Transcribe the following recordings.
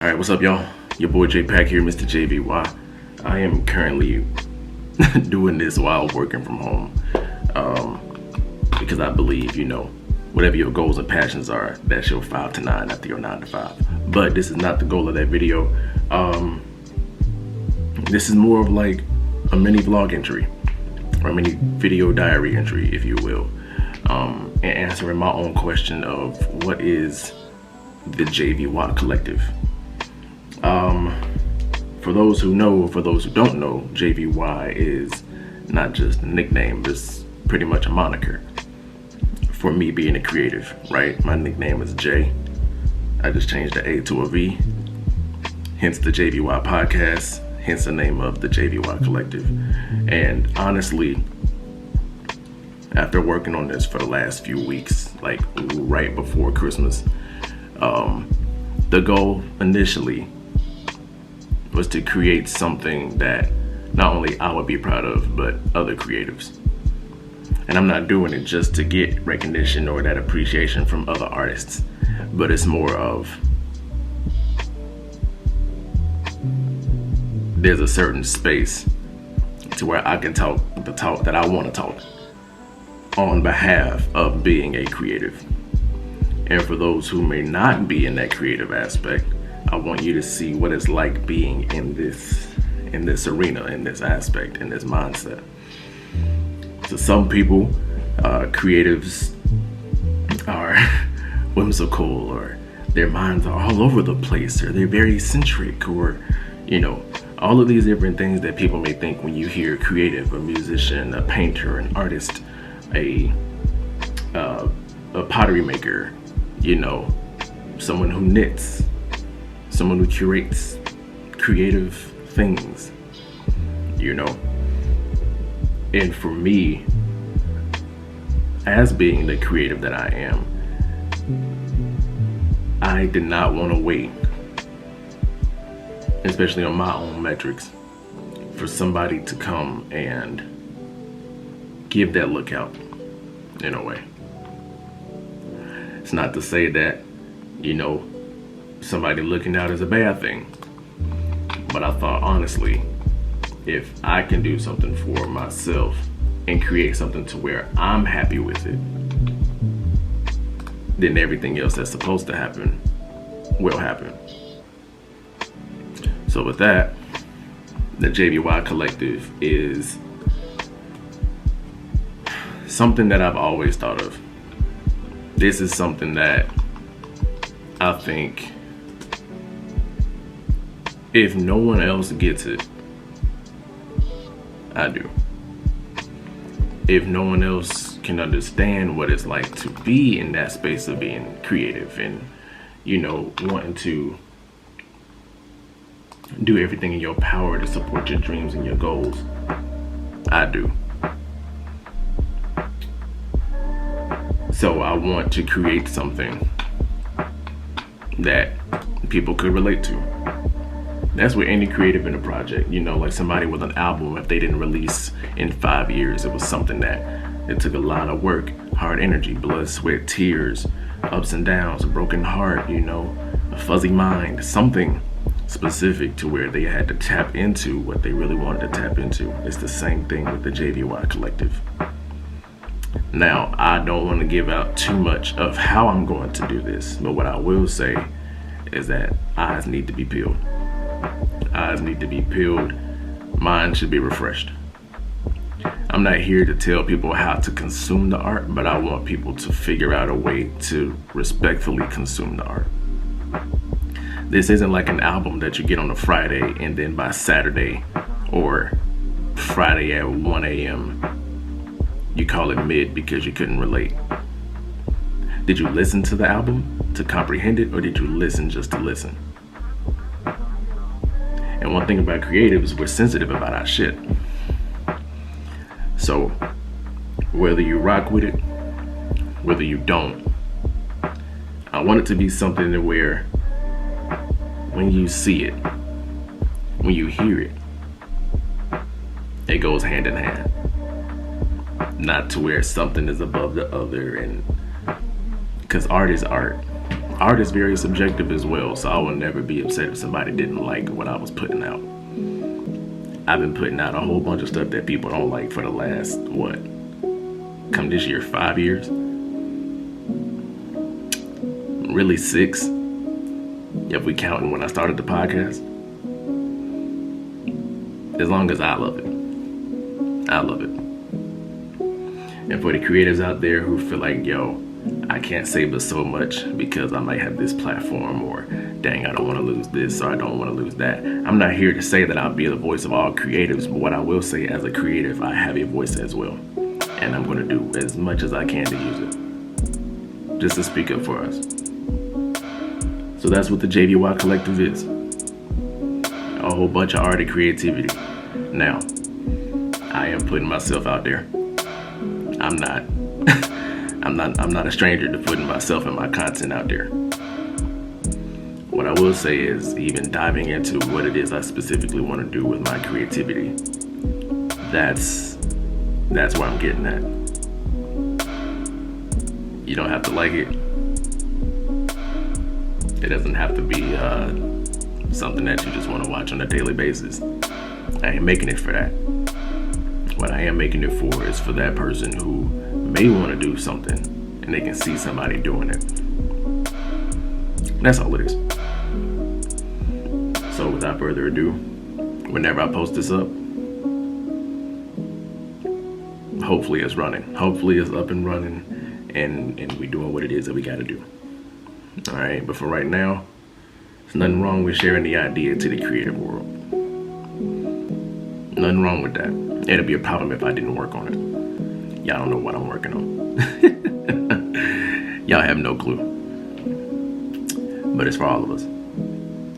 Alright, what's up, y'all? Your boy J Pack here, Mr. JVY. I am currently doing this while working from home because I believe, whatever your goals and passions are, that's your 5 to 9 after your 9 to 5. But this is not the goal of that video. This is more of like a mini vlog entry or a mini video diary entry, if you will, and answering my own question of what is the JVY collective. For those who know, or for those who don't know, JVY is not just a nickname, it's pretty much a moniker for me being a creative, right? My nickname is J. I just changed the A to a V, hence the JVY podcast, hence the name of the JVY collective. And honestly, after working on this for the last few weeks, like right before Christmas, the goal initially was to create something that not only I would be proud of, but other creatives. And I'm not doing it just to get recognition or that appreciation from other artists, but it's more of there's a certain space to where I can talk the talk that I want to talk on behalf of being a creative. And for those who may not be in that creative aspect, I want you to see what it's like being in this arena, in this aspect, in this mindset. So some people, creatives are whimsical, or their minds are all over the place, or they're very eccentric, or all of these different things that people may think when you hear creative, a musician, a painter, an artist, a pottery maker, someone who knits, someone who curates creative things, And for me, as being the creative that I am, I did not want to wait, especially on my own metrics, for somebody to come and give that lookout in a way. It's not to say that, somebody looking out is a bad thing. But I thought, honestly, if I can do something for myself and create something to where I'm happy with it, then everything else that's supposed to happen will happen. So with that, the JVY collective is something that I've always thought of. This is something that I think if no one else gets it, I do. If no one else can understand what it's like to be in that space of being creative and, wanting to do everything in your power to support your dreams and your goals, I do. So I want to create something that people could relate to. That's with any creative in a project, like somebody with an album, if they didn't release in 5 years, it was something that it took a lot of work, hard energy, blood, sweat, tears, ups and downs, a broken heart, a fuzzy mind, something specific to where they had to tap into what they really wanted to tap into. It's the same thing with the JVY collective. Now, I don't want to give out too much of how I'm going to do this, but what I will say is that eyes need to be peeled. Eyes need to be peeled. Mind should be refreshed. I'm not here to tell people how to consume the art, but I want people to figure out a way to respectfully consume the art. This isn't like an album that you get on a Friday and then by Saturday or Friday at 1 a.m. you call it mid because you couldn't relate. Did you listen to the album to comprehend it, or did you listen just to listen? And one thing about creatives, we're sensitive about our shit. So whether you rock with it, whether you don't, I want it to be something to where when you see it, when you hear it, it goes hand in hand. Not to where something is above the other, and because art is art. art is very subjective as well, so I will never be upset if somebody didn't like what I was putting out. I've been putting out a whole bunch of stuff that people don't like for the last, come this year, 5 years? Really 6, if we counting when I started the podcast. As long as I love it. I love it. And for the creators out there who feel like, yo, I can't say but so much because I might have this platform, or dang, I don't want to lose this, or I don't want to lose that. I'm not here to say that I'll be the voice of all creatives, but what I will say, as a creative, I have a voice as well. And I'm going to do as much as I can to use it, just to speak up for us. So that's what the JVY Collective is. A whole bunch of art and creativity. Now, I am putting myself out there. I'm not a stranger to putting myself and my content out there. What I will say is, even diving into what it is I specifically want to do with my creativity, that's where I'm getting at. You don't have to like it. It doesn't have to be something that you just want to watch on a daily basis. I ain't making it for that. What I am making it for is for that person who may want to do something and they can see somebody doing it. That's all it is. So without further ado, whenever I post this up, hopefully it's running. Hopefully it's up and running, and we doing what it is that we got to do. All right, but for right now, there's nothing wrong with sharing the idea to the creative world. Nothing wrong with that. It'd be a problem if I didn't work on it. Y'all don't know what I'm working on. Y'all have no clue. But it's for all of us.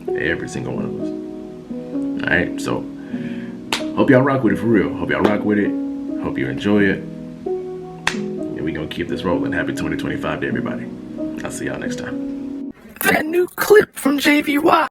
Every single one of us. All right, so hope y'all rock with it for real. Hope y'all rock with it. Hope you enjoy it. And we gonna keep this rolling. Happy 2025 to everybody. I'll see y'all next time. That new clip from JVY.